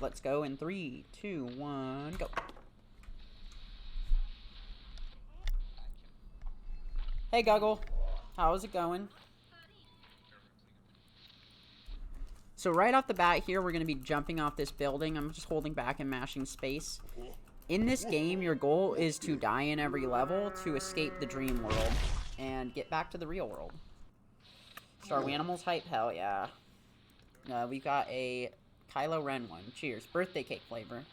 Let's go in 3, 2, 1, go. Hey, Guggle. How's it going? So right off the bat here, we're going to be jumping off this building. I'm just holding back and mashing space. In this game, your goal is to die in every level to escape the dream world and get back to the real world. Star Animals hype? Hell yeah. We got a Kylo Ren one. Cheers. Birthday cake flavor.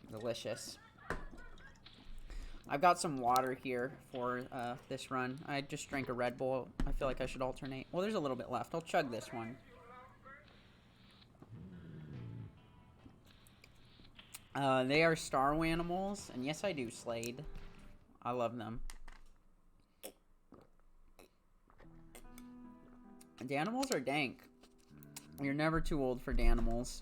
Delicious. I've got some water here for this run. I just drank a Red Bull. I feel like I should alternate. Well, there's a little bit left. I'll chug this one. They are Star Animals, and yes, I do, Slade. I love them. Danimals are dank. You're never too old for Danimals.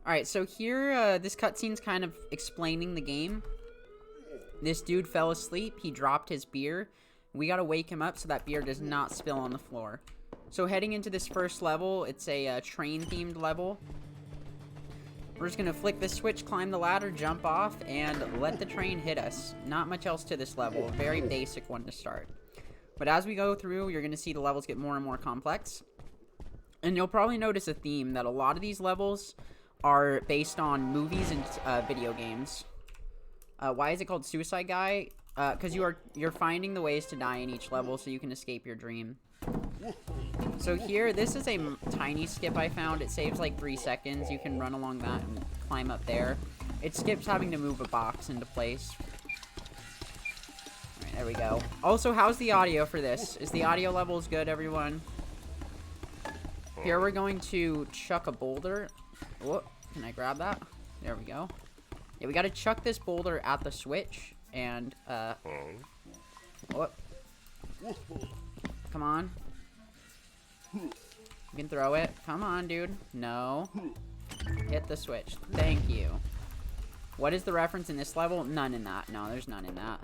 Alright, so here, this cutscene's kind of explaining the game. This dude fell asleep. He dropped his beer. We gotta wake him up so that beer does not spill on the floor. So heading into this first level, it's a train-themed level. We're just gonna flick the switch, climb the ladder, jump off, and let the train hit us. Not much else to this level. A very basic one to start. But as we go through, you're gonna see the levels get more and more complex. And you'll probably notice a theme that a lot of these levels are based on movies and video games. Why is it called Suicide Guy? Because you're finding the ways to die in each level so you can escape your dream. So here, this is a tiny skip I found. It saves like 3 seconds. You can run along that and climb up there. It skips having to move a box into place. Alright, there we go. Also, how's the audio for this? Is the audio levels good, everyone? Here we're going to chuck a boulder. Whoop, can I grab that? There we go. Yeah, we gotta chuck this boulder at the switch, and, whoop. Come on. You can throw it. Come on, dude. No. Hit the switch. Thank you. What is the reference in this level? None in that. No, there's none in that.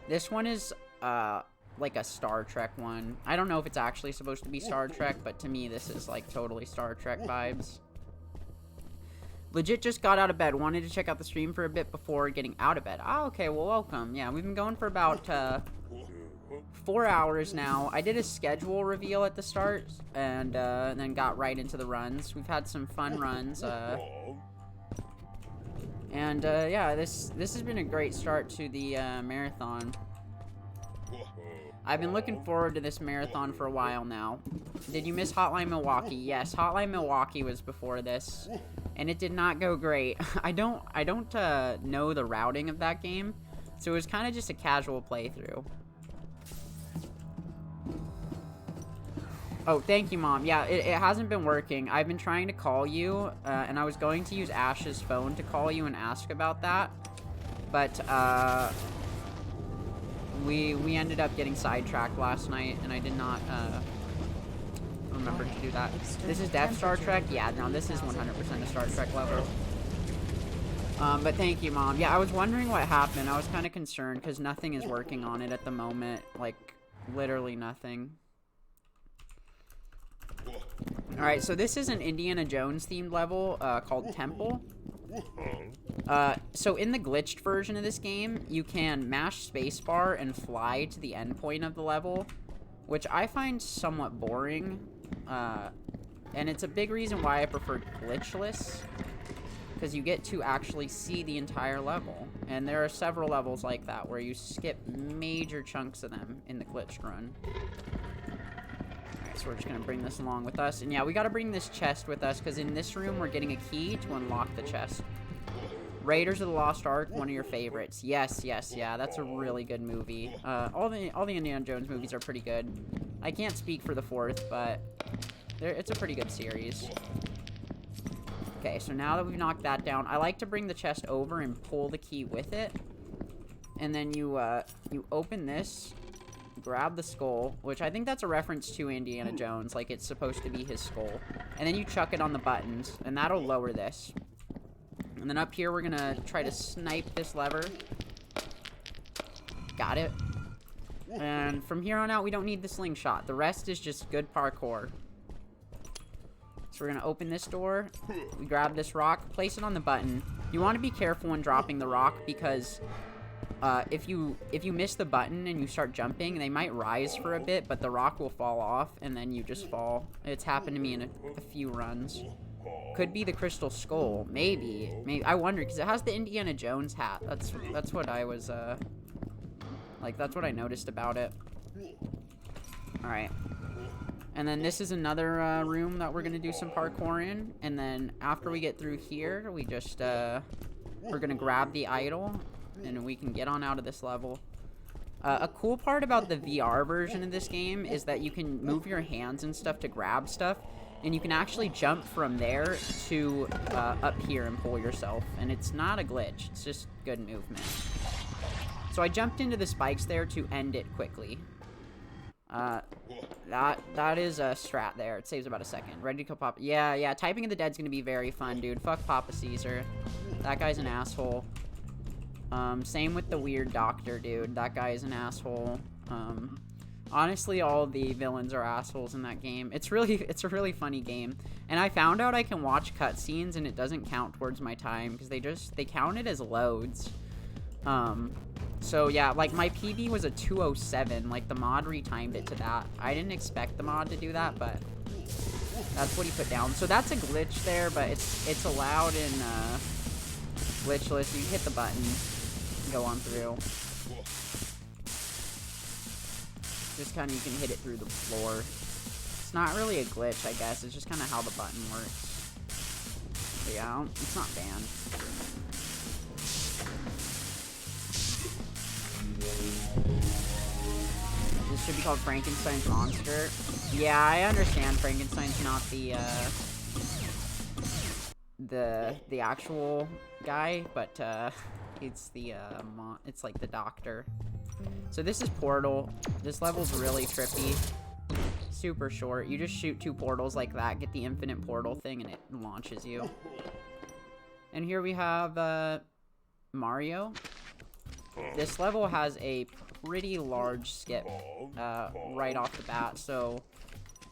This one is, like a Star Trek one. I don't know if it's actually supposed to be Star Trek, but to me, this is, like, totally Star Trek vibes. Legit just got out of bed. Wanted to check out the stream for a bit before getting out of bed. Oh, okay. Well, welcome. Yeah, we've been going for about 4 hours now. I did a schedule reveal at the start, and then got right into the runs. We've had some fun runs. Yeah, this has been a great start to the marathon. I've been looking forward to this marathon for a while now. Did you miss Hotline Milwaukee? Yes, Hotline Milwaukee was before this, and it did not go great. I don't know the routing of that game, so it was kind of just a casual playthrough. Oh, thank you, Mom. Yeah, it hasn't been working. I've been trying to call you, and I was going to use Ash's phone to call you and ask about that, but we ended up getting sidetracked last night, and I did not remember to do that. This is Death Star Trek? Yeah, no, this is 100% a Star Trek level. But thank you, Mom. Yeah, I was wondering what happened. I was kind of concerned, because nothing is working on it at the moment. Like, literally nothing. Alright, so this is an Indiana Jones themed level called Temple. So in the glitched version of this game, you can mash spacebar and fly to the endpoint of the level, which I find somewhat boring. And it's a big reason why I prefer glitchless, because you get to actually see the entire level. And there are several levels like that where you skip major chunks of them in the glitched run. So we're just going to bring this along with us. And yeah, we got to bring this chest with us, because in this room, we're getting a key to unlock the chest. Raiders of the Lost Ark, one of your favorites. Yes, yes, yeah, that's a really good movie. All the Indiana Jones movies are pretty good. I can't speak for the fourth, but it's a pretty good series. Okay, so now that we've knocked that down, I like to bring the chest over and pull the key with it. And then you open this, grab the skull, which I think that's a reference to Indiana Jones, like it's supposed to be his skull. And then you chuck it on the buttons, and that'll lower this. And then up here, we're gonna try to snipe this lever. Got it. And from here on out, we don't need the slingshot. The rest is just good parkour. So we're going to open this door. We grab this rock, place it on the button. You want to be careful when dropping the rock because if you miss the button and you start jumping, they might rise for a bit, but the rock will fall off and then you just fall. It's happened to me in a few runs. Could be the crystal skull. Maybe. I wonder because it has the Indiana Jones hat. That's what I was like, that's what I noticed about it. All right. And then this is another room that we're going to do some parkour in. And then after we get through here, we just, we're going to grab the idol. And we can get on out of this level. A cool part about the VR version of this game is that you can move your hands and stuff to grab stuff. And you can actually jump from there to up here and pull yourself. And it's not a glitch. It's just good movement. So I jumped into the spikes there to end it quickly. That is a strat there. It saves about a second. Ready to go pop. Yeah. Typing in the dead's gonna be very fun, dude. Fuck Papa Caesar. That guy's an asshole. Same with the weird doctor, dude. That guy is an asshole. Honestly, all the villains are assholes in that game. It's a really funny game. And I found out I can watch cutscenes and it doesn't count towards my time because they count it as loads. So yeah, like my PB was a 207, like the mod retimed it to that. I didn't expect the mod to do that, but that's what he put down. So that's a glitch there, but it's allowed in glitchless. You hit the button, go on through. Just kind of you can hit it through the floor. It's not really a glitch, I guess. It's just kind of how the button works. But yeah, it's not banned. This should be called Frankenstein's Monster. Yeah, I understand Frankenstein's not the actual guy, but it's it's like the doctor. So this is Portal. This level's really trippy. Super short. You just shoot 2 portals like that, get the infinite portal thing, and it launches you. And here we have Mario. This level has a pretty large skip right off the bat, so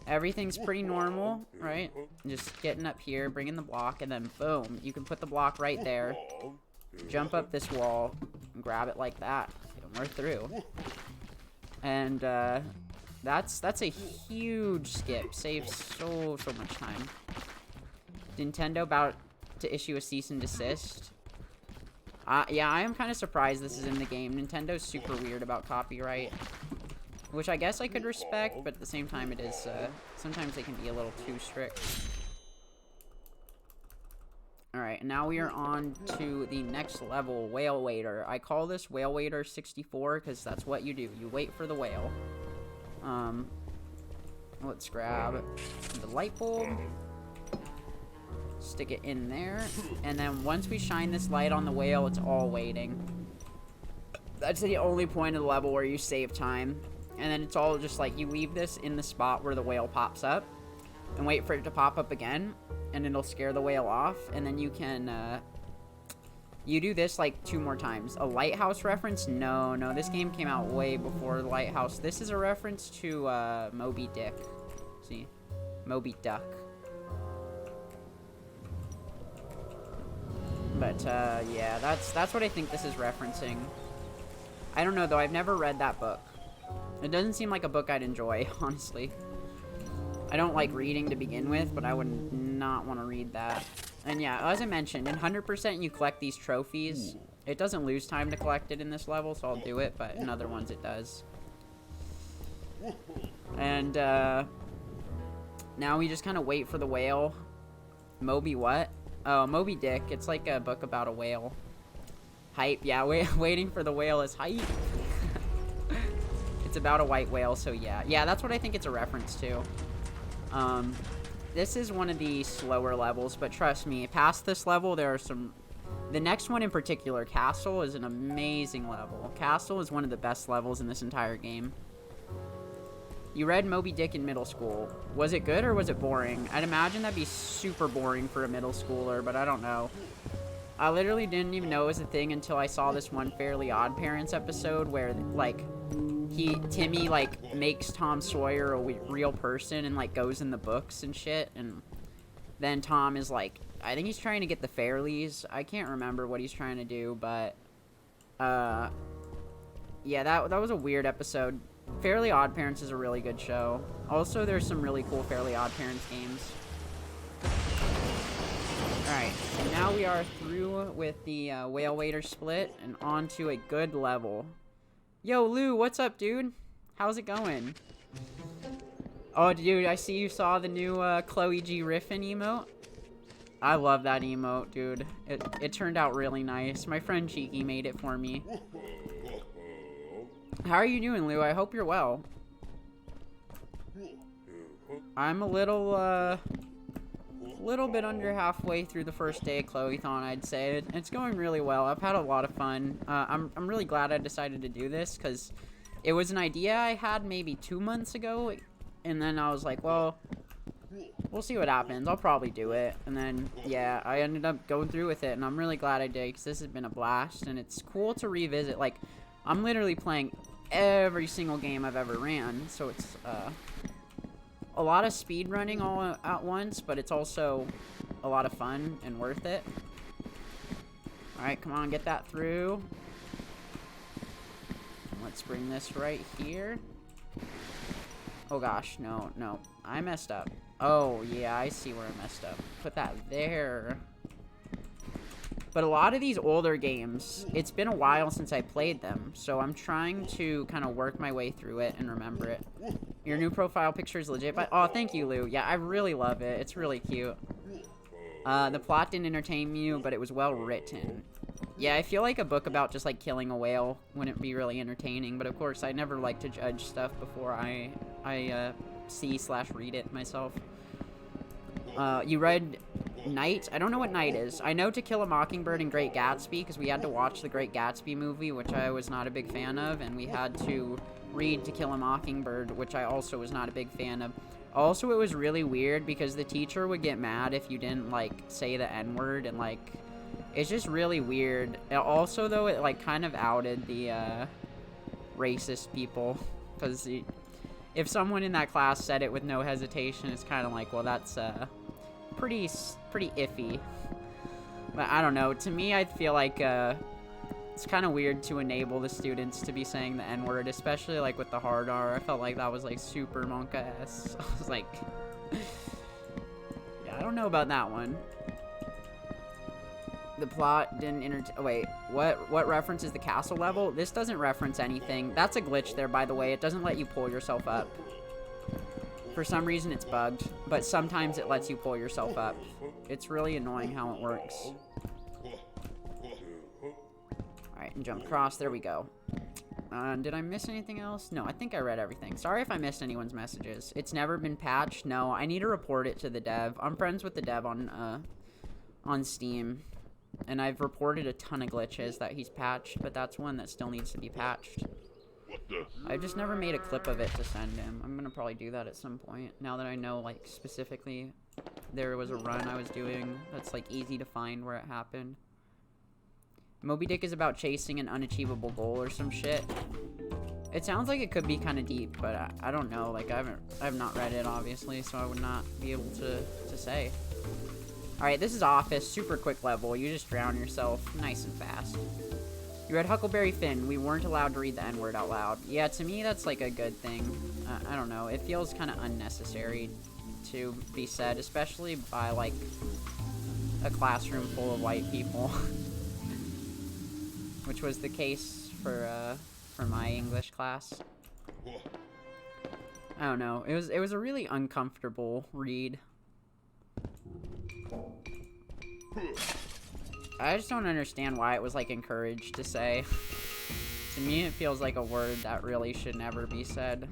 everything's pretty normal, right? Just getting up here, bringing the block, and then boom, you can put the block right there, jump up this wall, and grab it like that, and we're through. And that's a huge skip, saves so much time. Nintendo about to issue a cease and desist. Yeah, I am kind of surprised this is in the game. Nintendo's super weird about copyright. Which I guess I could respect, but at the same time it is, sometimes they can be a little too strict. Alright, now we are on to the next level, Whale Waiter. I call this Whale Waiter 64 because that's what you do. You wait for the whale. Let's grab the light bulb. Stick it in there, and then once we shine this light on the whale, it's all waiting. That's the only point of the level where you save time. And then it's all just like you leave this in the spot where the whale pops up and wait for it to pop up again, and it'll scare the whale off. And then you can you do this like 2 more times. A lighthouse reference? No, this game came out way before the lighthouse. This is a reference to Moby Dick. See, Moby Duck. But, yeah, that's what I think this is referencing. I don't know, though. I've never read that book. It doesn't seem like a book I'd enjoy, honestly. I don't like reading to begin with, but I would not want to read that. And, yeah, as I mentioned, in 100% you collect these trophies. It doesn't lose time to collect it in this level, so I'll do it, but in other ones it does. And, now we just kind of wait for the whale. Moby what? Oh, Moby Dick. It's like a book about a whale. Hype. Yeah, waiting for the whale is hype. It's about a white whale, so yeah. Yeah, that's what I think it's a reference to. This is one of the slower levels, but trust me, past this level, there are some... The next one in particular, Castle, is an amazing level. Castle is one of the best levels in this entire game. You read Moby Dick in middle school. Was it good or was it boring? I'd imagine that'd be super boring for a middle schooler, but I don't know. I literally didn't even know it was a thing until I saw this one Fairly Odd Parents episode where, like, Timmy, like, makes Tom Sawyer a real person and, like, goes in the books and shit, and then Tom is, like, I think he's trying to get the Fairleys. I can't remember what he's trying to do, but, yeah, that was a weird episode. Fairly Odd Parents is a really good show. Also, there's some really cool Fairly Odd Parents games. Alright, so now we are through with the Whale Waiter split and on to a good level. Yo, Lou, what's up, dude? How's it going? Oh, dude, I see you saw the new Chloe G. Riffin emote. I love that emote, dude. It turned out really nice. My friend Cheeky made it for me. How are you doing, Lou? I hope you're well. I'm a little bit under halfway through the first day of Khloethon, I'd say. It's going really well. I've had a lot of fun. I'm really glad I decided to do this, because it was an idea I had maybe 2 months ago, and then I was like, well, we'll see what happens. I'll probably do it. And then, yeah, I ended up going through with it, and I'm really glad I did, because this has been a blast, and it's cool to revisit. Like, I'm literally playing every single game I've ever ran, so it's a lot of speed running all at once, but it's also a lot of fun and worth it. Alright, come on, get that through. Let's bring this right here. Oh gosh, no, I messed up. Oh yeah, I see where I messed up. Put that there. But a lot of these older games, it's been a while since I played them, so I'm trying to kind of work my way through it and remember it. Your new profile picture is legit, but oh, thank you, Lou. Yeah, I really love it. It's really cute. The plot didn't entertain you, but it was well written. Yeah, I feel like a book about just, like, killing a whale wouldn't be really entertaining, but of course, I never like to judge stuff before I see/read it myself. You read Night? I don't know what Night is. I know To Kill a Mockingbird and Great Gatsby, because we had to watch the Great Gatsby movie, which I was not a big fan of, and we had to read To Kill a Mockingbird, which I also was not a big fan of. Also, it was really weird, because the teacher would get mad if you didn't, like, say the N-word, and, like, it's just really weird. Also, though, it, like, kind of outed the, racist people, because if someone in that class said it with no hesitation, it's kind of like, well, that's, pretty iffy. But I don't know. To me, I feel like it's kind of weird to enable the students to be saying the N-word, especially like with the hard R. I felt like that was like super monka-esque. I was like, yeah, I don't know about that one. The plot didn't oh, wait, what references the castle level? This doesn't reference anything. That's a glitch there, by the way. It doesn't let you pull yourself up. For some reason, it's bugged, but sometimes it lets you pull yourself up. It's really annoying how it works. Alright, and jump across. There we go. Did I miss anything else? No, I think I read everything. Sorry if I missed anyone's messages. It's never been patched. No, I need to report it to the dev. I'm friends with the dev on Steam, and I've reported a ton of glitches that he's patched, but that's one that still needs to be patched. I just never made a clip of it to send him. I'm gonna probably do that at some point, now that I know, like, specifically there was a run I was doing that's, like, easy to find where it happened. Moby Dick is about chasing an unachievable goal or some shit. It sounds like it could be kind of deep, but I don't know. Like, I have not read it, obviously, so I would not be able to say. Alright, this is Office. Super quick level. You just drown yourself nice and fast. You read Huckleberry Finn. We weren't allowed to read the N-word out loud. Yeah, to me, that's, like, a good thing. I don't know. It feels kind of unnecessary to be said, especially by, like, a classroom full of white people. Which was the case for my English class. I don't know. It was a really uncomfortable read. I just don't understand why it was, like, encouraged to say. To me, it feels like a word that really should never be said.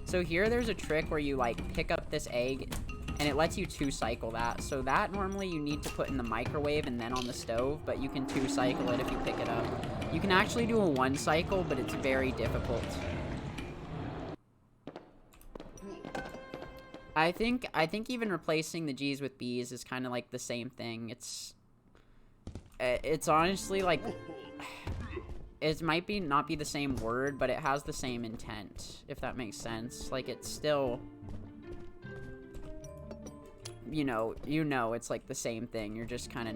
So here, there's a trick where you, like, pick up this egg, and it lets you two-cycle that. So that, normally, you need to put in the microwave and then on the stove, but you can two-cycle it if you pick it up. You can actually do a one-cycle, but it's very difficult. I think even replacing the G's with B's is kind of like the same thing. It's honestly like, it might not be the same word, but it has the same intent, if that makes sense. Like, it's still, you know, it's like the same thing. You're just kind of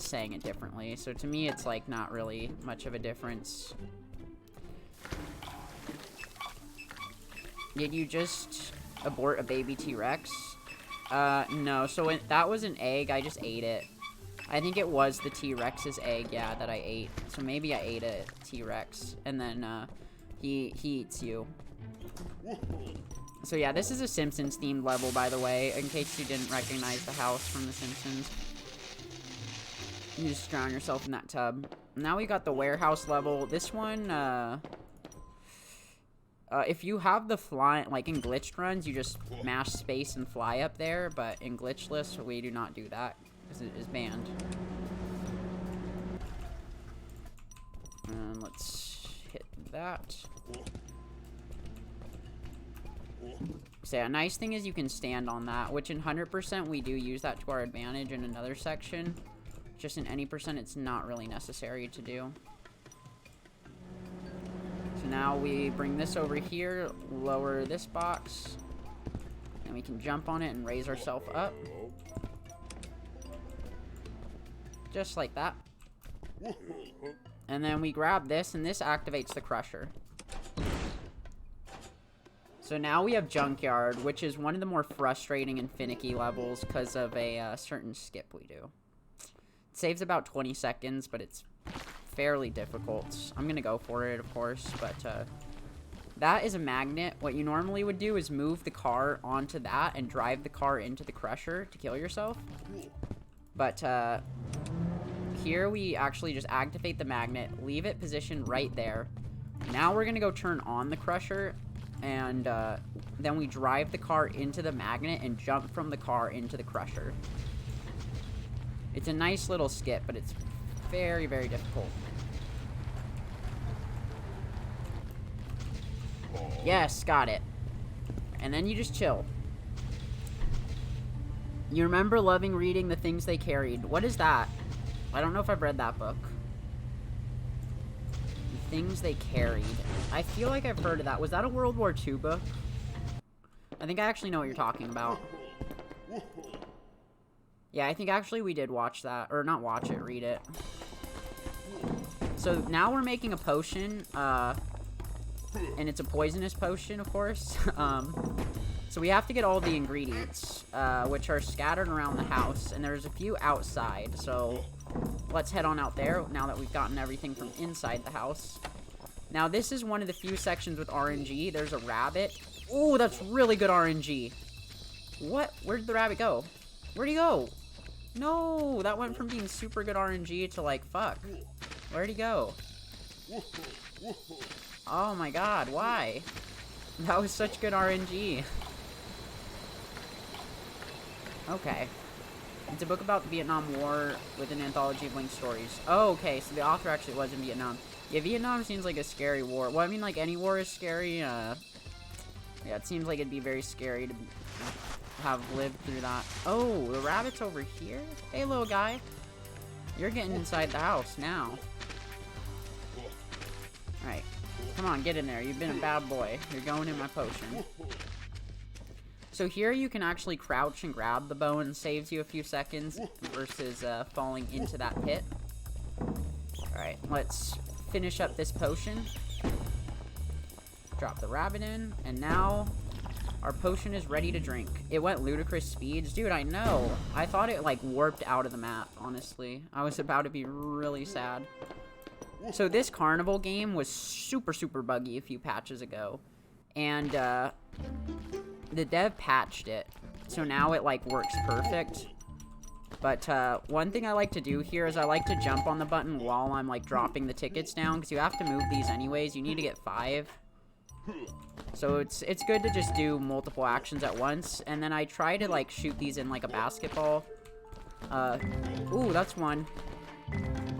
saying it differently. So to me, it's like not really much of a difference. Did you just abort a baby T-Rex? No. So that was an egg. I just ate it. I think it was the T-Rex's egg, yeah, that I ate. So maybe I ate a T-Rex, and then, he eats you. So yeah, this is a Simpsons-themed level, by the way, in case you didn't recognize the house from The Simpsons. You just drown yourself in that tub. Now we got the warehouse level. This one, if you have the fly, like in glitched runs, you just mash space and fly up there, but in glitchless, we do not do that. It is banned. And let's hit that. So yeah, nice thing is you can stand on that, which in 100% we do use that to our advantage in another section. Just in any percent, it's not really necessary to do. So now we bring this over here, lower this box, and we can jump on it and raise ourselves up. Just like that. And then we grab this, and this activates the crusher. So now we have Junkyard, which is one of the more frustrating and finicky levels because of a certain skip we do. It saves about 20 seconds, but it's fairly difficult. I'm going to go for it, of course, but that is a magnet. What you normally would do is move the car onto that and drive the car into the crusher to kill yourself. But here we actually just activate the magnet, leave it positioned right there. Now we're going to go turn on the crusher, and then we drive the car into the magnet and jump from the car into the crusher. It's a nice little skip, but it's very, very difficult. Yes, got it. And then you just chill. You remember loving reading The Things They Carried. What is that? I don't know if I've read that book. The Things They Carried. I feel like I've heard of that. Was that a World War II book? I think I actually know what you're talking about. Yeah, I think actually we did watch that. Or not watch it, read it. So now we're making a potion. And it's a poisonous potion, of course. So we have to get all the ingredients, which are scattered around the house. And there's a few outside, so let's head on out there now that we've gotten everything from inside the house. Now, this is one of the few sections with RNG. There's a rabbit. Oh, that's really good RNG. What? Where did the rabbit go? Where'd he go? No, that went from being super good RNG to, like, fuck. Where'd he go? Oh my god, why? That was such good RNG. Okay. It's a book about the Vietnam War with an anthology of linked stories. Oh, okay, so the author actually was in Vietnam. Yeah, Vietnam seems like a scary war. Well, I mean, like, any war is scary. Yeah, it seems like it'd be very scary to have lived through that. Oh, the rabbit's over here? Hey, little guy. You're getting inside the house now. Alright. Come on, get in there. You've been a bad boy. You're going in my potion. So here you can actually crouch and grab the bone. Saves you a few seconds versus falling into that pit. Alright, let's finish up this potion. Drop the rabbit in. And now our potion is ready to drink. It went ludicrous speeds. Dude, I know. I thought it, like, warped out of the map, honestly. I was about to be really sad. So this carnival game was super, super buggy a few patches ago. And, the dev patched it. So now it, like, works perfect. But, one thing I like to do here is I like to jump on the button while I'm, like, dropping the tickets down. Because you have to move these anyways. You need to get 5. So it's good to just do multiple actions at once. And then I try to, like, shoot these in, like, a basketball. Ooh, that's one.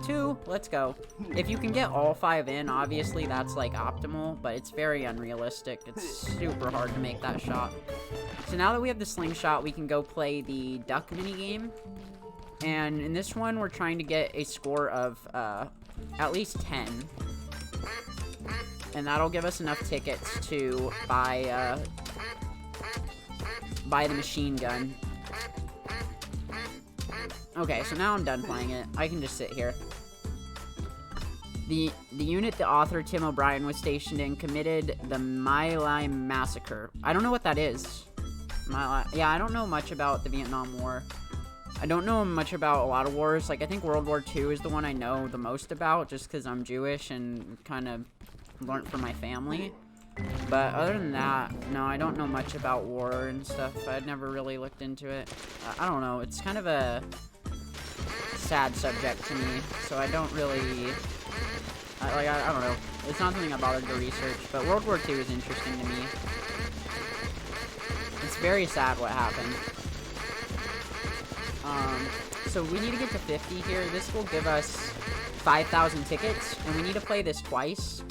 2, let's go. If you can get all 5 in, obviously that's like optimal, but it's very unrealistic. It's super hard to make that shot. So now that we have the slingshot, we can go play the duck minigame. And in this one, we're trying to get a score of at least 10. And that'll give us enough tickets to buy the machine gun. Okay, so now I'm done playing it. I can just sit here. The unit the author Tim O'Brien was stationed in committed the My Lai Massacre. I don't know what that is. Yeah, I don't know much about the Vietnam War. I don't know much about a lot of wars. Like, I think World War II is the one I know the most about, just because I'm Jewish and kind of learned from my family. But other than that, no, I don't know much about war and stuff. I'd never really looked into it. I don't know. It's kind of a sad subject to me, so I don't really... I don't know. It's not something I bothered to research, but World War II is interesting to me. It's very sad what happened. So we need to get to 50 here. This will give us 5,000 tickets, and we need to play this twice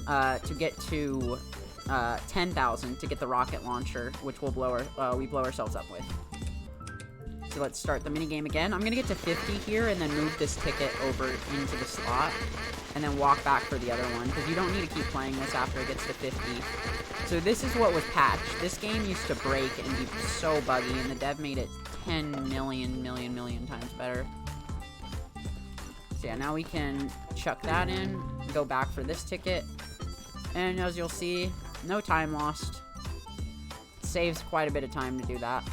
to get to 10,000 to get the rocket launcher, which we'll we blow ourselves up with. So let's start the minigame again. I'm gonna get to 50 here and then move this ticket over into the slot and then walk back for the other one, because you don't need to keep playing this after it gets to 50. So this is what was patched. This game used to break and be so buggy, and the dev made it 10 million times better. So yeah, now we can chuck that in, go back for this ticket, and as you'll see, no time lost. It saves quite a bit of time to do that.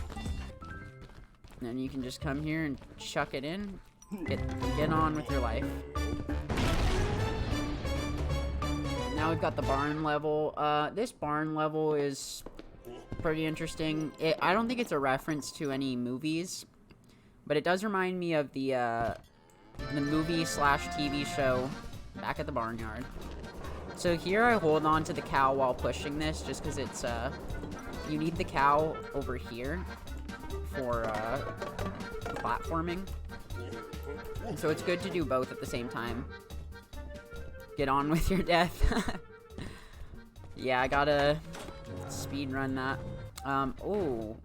And then you can just come here and chuck it in, get on with your life. Now we've got the barn level. This barn level is pretty interesting. I don't think it's a reference to any movies, but it does remind me of the movie/TV show Back at the Barnyard. So here I hold on to the cow while pushing this, just because it's you need the cow over here for platforming. And so it's good to do both at the same time. Get on with your death. Yeah, I gotta speed run that. Oh.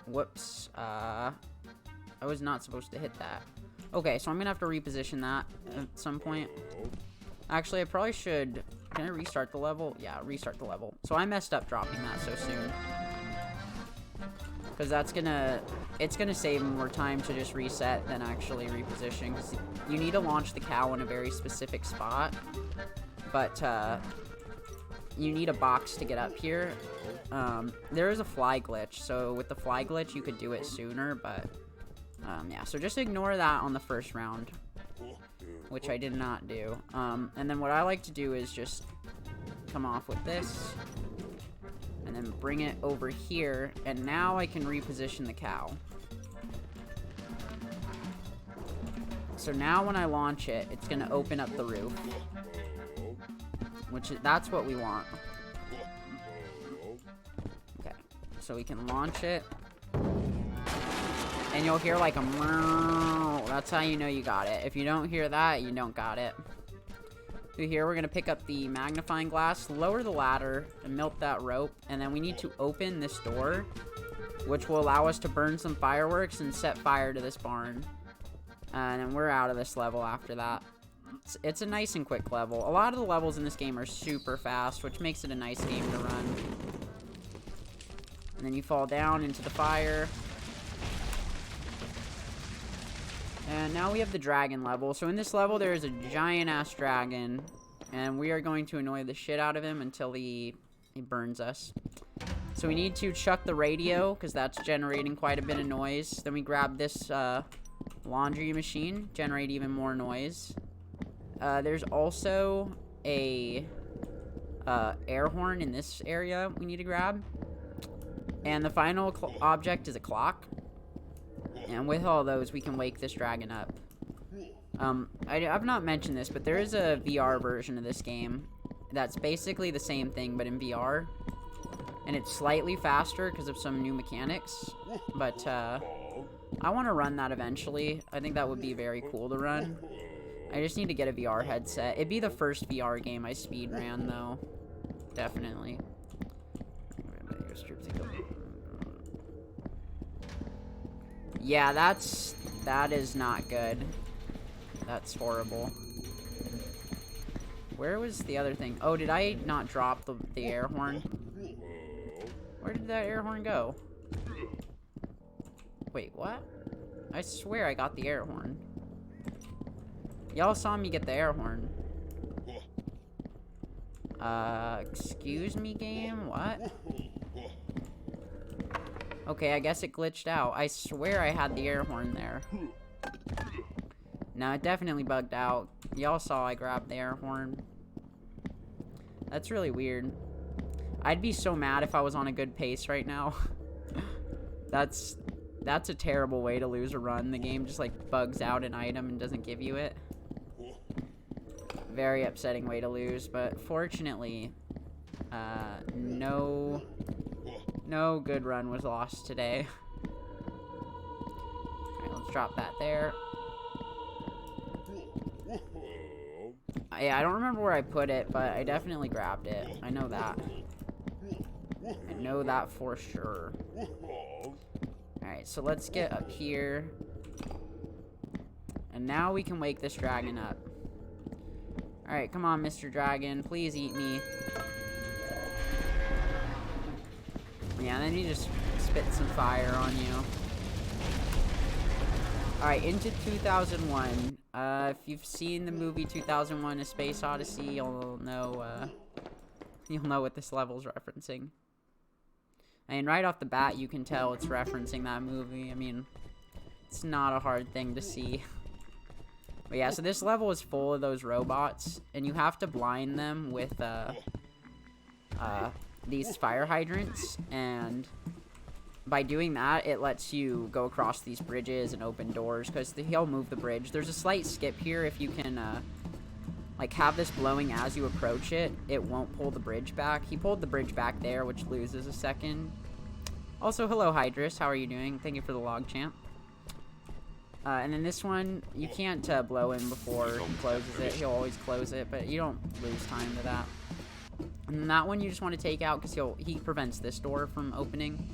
Whoops. I was not supposed to hit that. Okay, so I'm gonna have to reposition that at some point. Actually, I probably should... Can I restart the level? Yeah, restart the level. So I messed up dropping that so soon. Because that's gonna... It's gonna save more time to just reset than actually reposition. Because you need to launch the cow in a very specific spot. But, you need a box to get up here. There is a fly glitch. So with the fly glitch, you could do it sooner, but... yeah, so just ignore that on the first round. Which I did not do. And then what I like to do is just come off with this. And then bring it over here. And now I can reposition the cow. So now when I launch it, it's going to open up the roof. That's what we want. Okay. So we can launch it. And you'll hear like a meow. That's how you know you got it. If you don't hear that, you don't got it. Through here, we're going to pick up the magnifying glass, lower the ladder, and melt that rope. And then we need to open this door, which will allow us to burn some fireworks and set fire to this barn. And then we're out of this level after that. It's a nice and quick level. A lot of the levels in this game are super fast, which makes it a nice game to run. And then you fall down into the fire. And now we have the dragon level. So in this level, there is a giant-ass dragon. And we are going to annoy the shit out of him until he burns us. So we need to chuck the radio, because that's generating quite a bit of noise. Then we grab this laundry machine, generate even more noise. There's also a air horn in this area we need to grab. And the final object is a clock. And with all those, we can wake this dragon up. I've not mentioned this, but there is a VR version of this game that's basically the same thing, but in VR. And it's slightly faster because of some new mechanics. But I want to run that eventually. I think that would be very cool to run. I just need to get a VR headset. It'd be the first VR game I speed ran, though. Definitely. Yeah, that is not good. That's horrible. Where was the other thing? Oh, did I not drop the air horn? Where did that air horn go? Wait, what? I swear I got the air horn. Y'all saw me get the air horn. Excuse me, game? What? Okay, I guess it glitched out. I swear I had the air horn there. No, it definitely bugged out. Y'all saw I grabbed the air horn. That's really weird. I'd be so mad if I was on a good pace right now. That's a terrible way to lose a run. The game just like bugs out an item and doesn't give you it. Very upsetting way to lose, but fortunately, no good run was lost today. Alright, let's drop that there. Yeah, I don't remember where I put it, but I definitely grabbed it. I know that. I know that for sure. Alright, so let's get up here. And now we can wake this dragon up. Alright, come on, Mr. Dragon. Please eat me. Yeah, then he just spits some fire on you. Alright, into 2001. If you've seen the movie 2001: A Space Odyssey, you'll know what this level's referencing. I mean, right off the bat, you can tell it's referencing that movie. I mean, it's not a hard thing to see. But yeah, so this level is full of those robots, and you have to blind them with these fire hydrants, and by doing that, it lets you go across these bridges and open doors, because he'll move the bridge. There's a slight skip here. If you can, like, have this blowing as you approach it, it won't pull the bridge back. He pulled the bridge back there, which loses a second. Also, hello, Hydrus. How are you doing? Thank you for the log, champ. And then this one, you can't blow him before he closes it. He'll always close it, but you don't lose time to that. And then that one you just want to take out because he prevents this door from opening.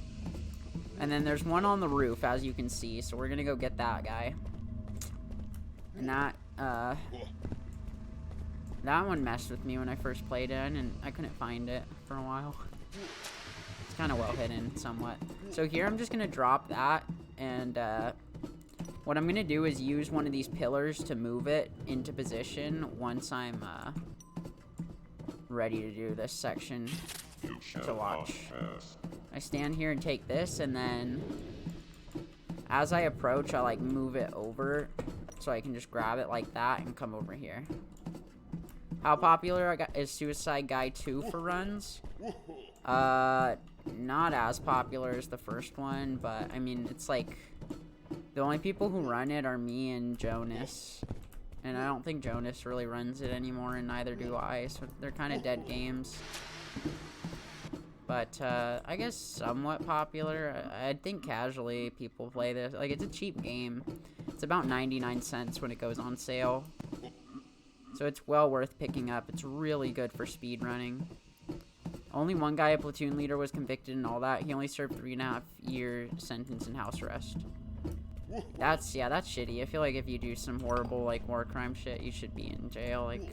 And then there's one on the roof, as you can see, so we're gonna go get that guy. And that one messed with me when I first played it, and I couldn't find it for a while. It's kind of well hidden, somewhat. So here I'm just gonna drop that, and what I'm gonna do is use one of these pillars to move it into position once I'm ready to do this section to watch. I stand here and take this, and then as I approach, I like move it over so I can just grab it like that and come over here. How popular is Suicide Guy 2 for runs? Not as popular as the first one, but I mean, it's like the only people who run it are me and Jonas. And I don't think Jonas really runs it anymore, and neither do I, so they're kind of dead games. But, I guess somewhat popular. I think casually people play this. Like, it's a cheap game. It's about 99 cents when it goes on sale. So it's well worth picking up. It's really good for speed running. Only one guy, a platoon leader, was convicted and all that. He only served 3.5-year sentence in house arrest. That's shitty. I feel like if you do some horrible, like, war crime shit, you should be in jail. Like,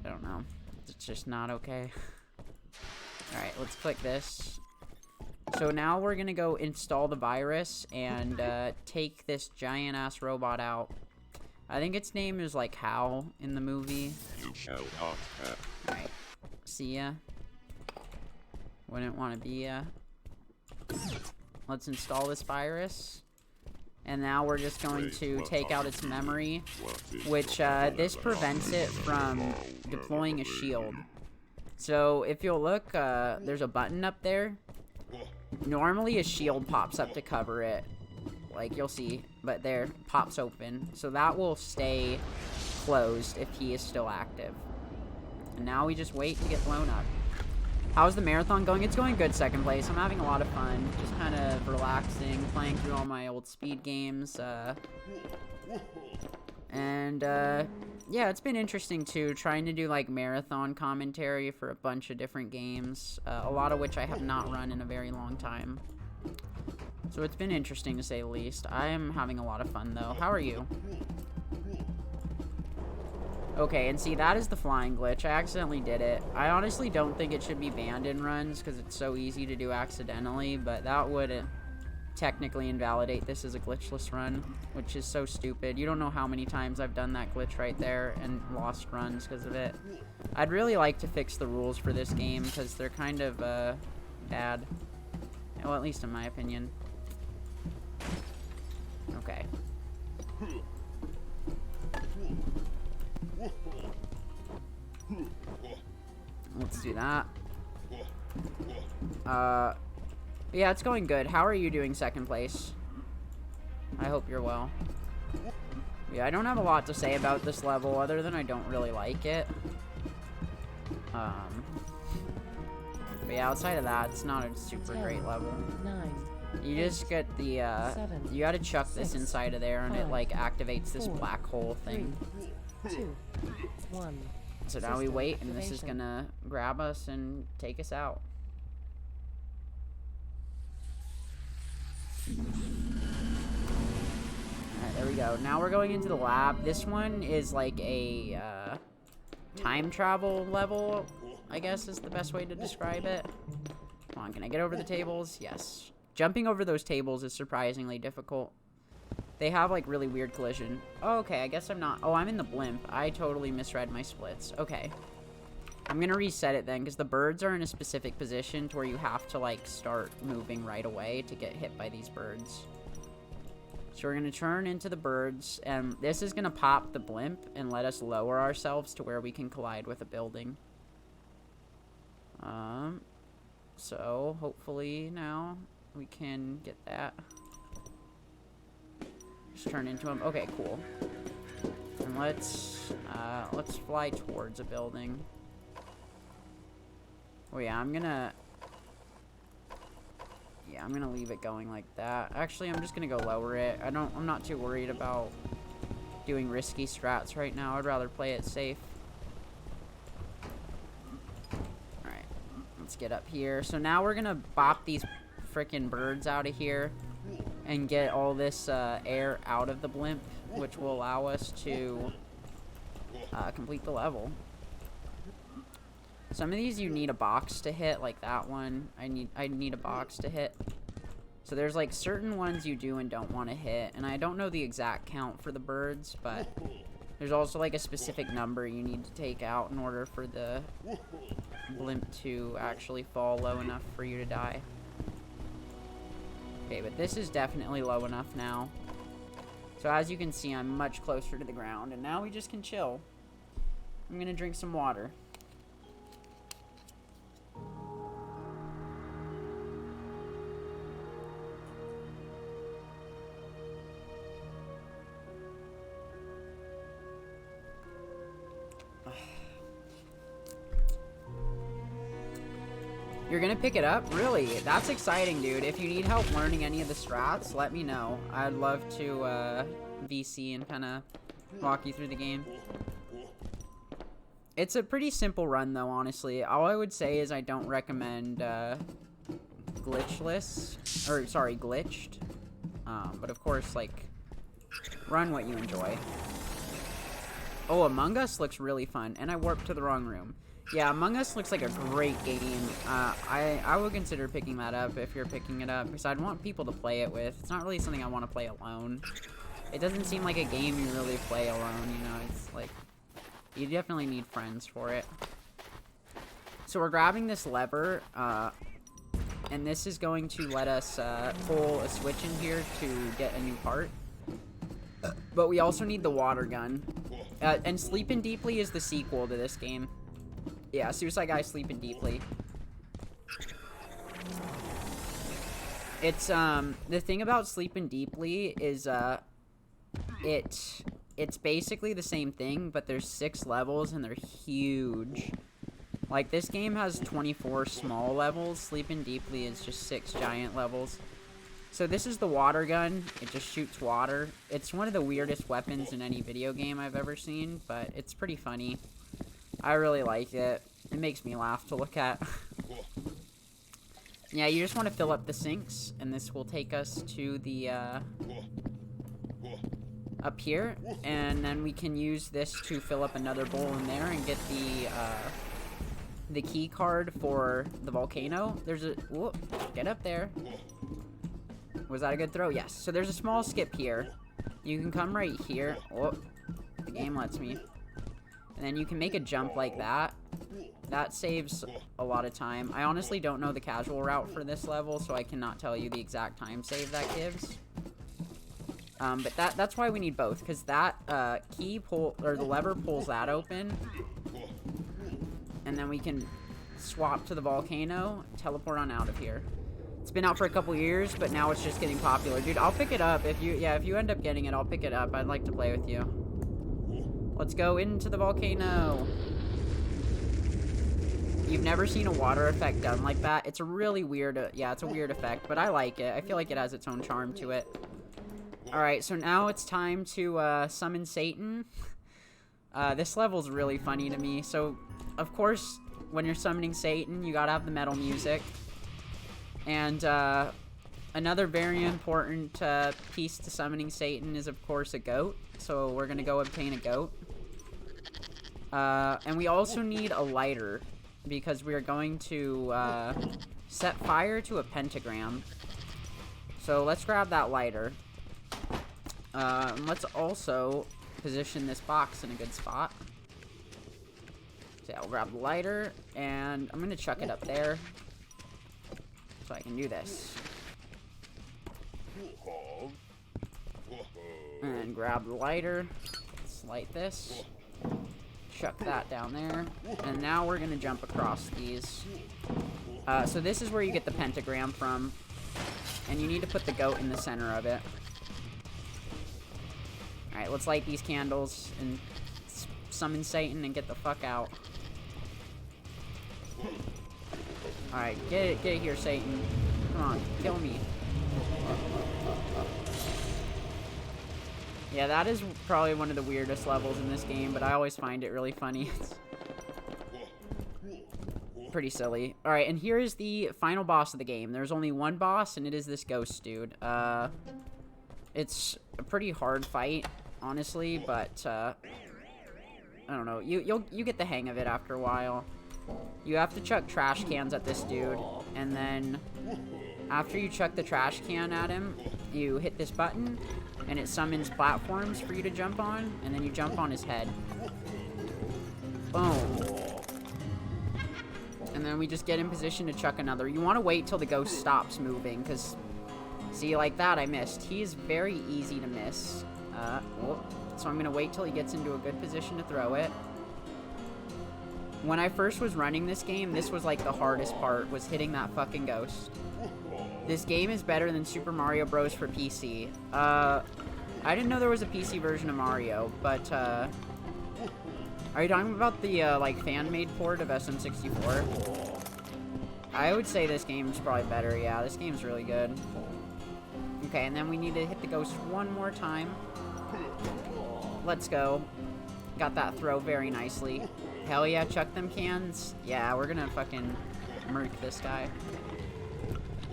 I don't know. It's just not okay. Alright, let's click this. So now we're gonna go install the virus and take this giant-ass robot out. I think its name is, like, Hal in the movie. Alright. See ya. Wouldn't want to be ya. Let's install this virus. And now we're just going to take out its memory, which this prevents it from deploying a shield. So if you'll look, there's a button up there. Normally a shield pops up to cover it, like you'll see, but there, pops open. So that will stay closed if he is still active. And now we just wait to get blown up. How's the marathon going? It's going good, second place. I'm having a lot of fun. Just kind of relaxing, playing through all my old speed games. Yeah, it's been interesting, too, trying to do, like, marathon commentary for a bunch of different games, a lot of which I have not run in a very long time. So it's been interesting, to say the least. I am having a lot of fun, though. How are you? Okay, and see, that is the flying glitch. I accidentally did it. I honestly don't think it should be banned in runs, because it's so easy to do accidentally, but that would technically invalidate this as a glitchless run, which is so stupid. You don't know how many times I've done that glitch right there and lost runs because of it. I'd really like to fix the rules for this game because they're kind of bad. Well, at least in my opinion. Okay. Let's do that. Yeah, it's going good. How are you doing, second place? I hope you're well. Yeah, I don't have a lot to say about this level other than I don't really like it. But yeah, outside of that, it's not a super great level. 9. You just get the, you gotta chuck this inside of there and it, like, activates this black hole thing. 3, 2, 1. So now we wait, and this is gonna grab us and take us out. Alright, there we go. Now we're going into the lab. This one is like a, time travel level, I guess is the best way to describe it. Come on, can I get over the tables? Yes. Jumping over those tables is surprisingly difficult. They have, like, really weird collision. Oh, okay, I guess I'm not... Oh, I'm in the blimp. I totally misread my splits. Okay. I'm gonna reset it then, because the birds are in a specific position to where you have to, like, start moving right away to get hit by these birds. So we're gonna turn into the birds, and this is gonna pop the blimp and let us lower ourselves to where we can collide with a building. So, hopefully now we can get that. Just turn into him. Okay, cool. And let's fly towards a building. Oh yeah, I'm gonna leave it going like that. Actually, I'm just gonna go lower it. I'm not too worried about doing risky strats right now. I'd rather play it safe. Alright, let's get up here. So now we're gonna bop these frickin' birds out of here and get all this air out of the blimp, which will allow us to complete the level. Some of these you need a box to hit, like that one. I need a box to hit. So there's like certain ones you do and don't want to hit, and I don't know the exact count for the birds, but there's also like a specific number you need to take out in order for the blimp to actually fall low enough for you to die. Okay, but this is definitely low enough now. So as you can see, I'm much closer to the ground, and now we just can chill. I'm gonna drink some water. You're gonna pick it up? Really? That's exciting, dude. If you need help learning any of the strats, let me know. I'd love to VC and kind of walk you through the game. It's a pretty simple run, though, honestly. All I would say is I don't recommend glitchless. Or, sorry, glitched. But of course, like, run what you enjoy. Oh, Among Us looks really fun. And I warped to the wrong room. Yeah, Among Us looks like a great game. I would consider picking that up if you're picking it up, because I'd want people to play it with. It's not really something I want to play alone. It doesn't seem like a game you really play alone, you know? It's like, you definitely need friends for it. So we're grabbing this lever, and this is going to let us pull a switch in here to get a new part. But we also need the water gun. And Sleepin' Deeply is the sequel to this game. Yeah, Suicide Guy Sleeping Deeply. It's, the thing about Sleeping Deeply is, it's basically the same thing, but there's 6 levels and they're huge. Like, this game has 24 small levels. Sleeping Deeply is just 6 giant levels. So this is the water gun. It just shoots water. It's one of the weirdest weapons in any video game I've ever seen, but it's pretty funny. I really like it. It makes me laugh to look at. Yeah, you just want to fill up the sinks, and this will take us to the, up here, and then we can use this to fill up another bowl in there and get the key card for the volcano. There's a, whoop, get up there. Was that a good throw? Yes. So there's a small skip here. You can come right here. Oh, the game lets me. And then you can make a jump like that. That saves a lot of time. I honestly don't know the casual route for this level, so I cannot tell you the exact time save that gives. But that's why we need both, because that key pull, or the lever pulls that open. And then we can swap to the volcano, teleport on out of here. It's been out for a couple years, but now it's just getting popular. Dude, I'll pick it up. If you end up getting it, I'll pick it up. I'd like to play with you. Let's go into the volcano. You've never seen a water effect done like that. It's a really weird, yeah, it's a weird effect, but I like it. I feel like it has its own charm to it. Alright, so now it's time to summon Satan. This level's really funny to me. So, of course, when you're summoning Satan, you gotta have the metal music. And another very important piece to summoning Satan is, of course, a goat. So we're gonna go obtain a goat. And we also need a lighter, because we are going to set fire to a pentagram. So let's grab that lighter. And let's also position this box in a good spot. So I'll grab the lighter, and I'm gonna chuck it up there, so I can do this. And grab the lighter. Let's light this. Chuck that down there. And now we're gonna jump across these. So this is where you get the pentagram from. And you need to put the goat in the center of it. Alright, let's light these candles and summon Satan and get the fuck out. Alright, get it here, Satan. Come on, kill me. Yeah, that is probably one of the weirdest levels in this game, but I always find it really funny. It's pretty silly. Alright, and here is the final boss of the game. There's only one boss, and it is this ghost dude. It's a pretty hard fight, honestly, but, I don't know. You get the hang of it after a while. You have to chuck trash cans at this dude, and then after you chuck the trash can at him, you hit this button, and it summons platforms for you to jump on, and then you jump on his head. Boom. And then we just get in position to chuck another. You want to wait till the ghost stops moving, because, see, like that, I missed. He's very easy to miss. So I'm going to wait till he gets into a good position to throw it. When I first was running this game, this was like the hardest part, was hitting that fucking ghost. This game is better than Super Mario Bros. For PC. I didn't know there was a PC version of Mario, but, are you talking about the, like, fan-made port of SM64? I would say this game's probably better, yeah, this game's really good. Okay, and then we need to hit the ghost one more time. Let's go. Got that throw very nicely. Hell yeah, chuck them cans. Yeah, we're gonna fucking murk this guy.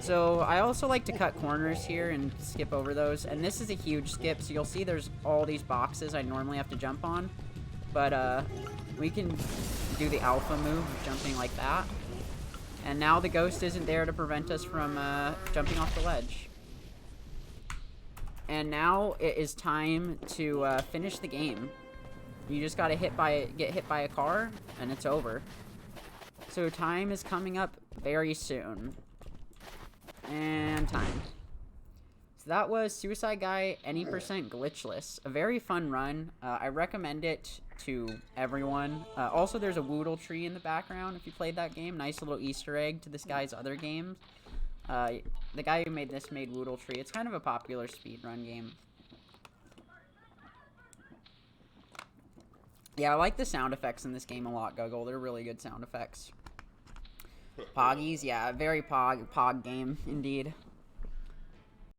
So, I also like to cut corners here and skip over those. And this is a huge skip, so you'll see there's all these boxes I normally have to jump on. But, we can do the alpha move, jumping like that. And now the ghost isn't there to prevent us from, jumping off the ledge. And now it is time to, finish the game. You just gotta get hit by a car, and it's over. So time is coming up very soon. And time. So that was Suicide Guy Any Percent Glitchless. A very fun run. I recommend it to everyone. Also, there's a Woodle tree in the background if you played that game. Nice little Easter egg to this guy's other games. The guy who made this made Woodle tree. It's kind of a popular speedrun game. Yeah, I like the sound effects in this game a lot, Guggle. They're really good sound effects. Poggies, yeah, very pog game, indeed.